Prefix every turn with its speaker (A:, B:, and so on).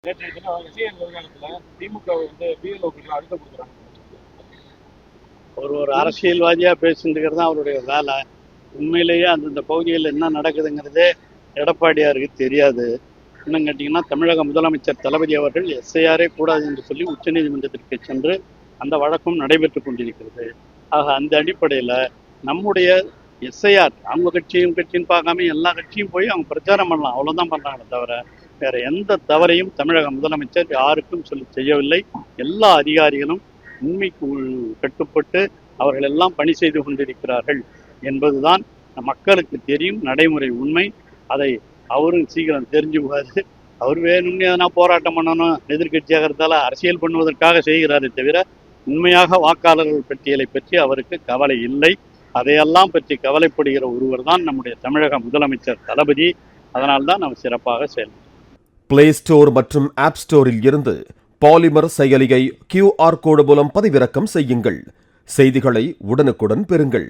A: நேற்றைய தினம் எஸ்ஐஆர் விவகாரத்தில் திமுக வந்து பிஎல்ஓக்கு அழுத்தம் கொடுக்குறாங்க.
B: ஒரு அரசியல்வாதியாக பேசிட்டு தான் அவருடைய வேலை. உண்மையிலேயே அந்தந்த பகுதியில் என்ன நடக்குதுங்கிறதே எடப்பாடியாருக்கு தெரியாது. இன்னும் கேட்டிங்கன்னா தமிழக முதலமைச்சர் தளபதி அவர்கள் எஸ்ஐஆரே கூடாது என்று சொல்லி உச்சநீதிமன்றத்திற்கு சென்று அந்த வழக்கும் நடைபெற்று கொண்டிருக்கிறது. ஆக அந்த அடிப்படையில் நம்முடைய எஸ்ஐஆர் அவங்க கட்சியும் பார்க்காம எல்லா கட்சியும் போய் அவங்க பிரச்சாரம் பண்ணலாம், அவ்வளோதான் பண்ணுறாங்களே தவிர வேற எந்த தவறையும் தமிழக முதலமைச்சர் யாருக்கும் சொல்லி செய்யவில்லை. எல்லா அதிகாரிகளும் உண்மைக்கு கட்டுப்பட்டு அவர்கள் எல்லாம் பணி செய்து கொண்டிருக்கிறார்கள் என்பதுதான் மக்களுக்கு தெரியும் நடைமுறை உண்மை. அதை அவரும் சீக்கிரம் தெரிஞ்சுக்குவாரு. அவர் வேணும்னு எதனா போராட்டம் பண்ணணும், எதிர்கட்சியாக இருந்தாலும் அரசியல் பண்ணுவதற்காக செய்கிறாரே தவிர உண்மையாக வாக்காளர்கள் பட்டியலை பற்றி அவருக்கு கவலை இல்லை. அதையெல்லாம் பற்றி கவலைப்படுகிற ஒருவர் தான் நம்முடைய தமிழக முதலமைச்சர் தளபதி. அதனால்தான் நம்ம சிறப்பாக செயல்படுறோம்.
C: பிளே ஸ்டோர் மற்றும் ஆப் ஸ்டோரில் இருந்து பாலிமர் செயலியை QR கோடு மூலம் பதிவிறக்கம் செய்யுங்கள். செய்திகளை உடனுக்குடன் பெறுங்கள்.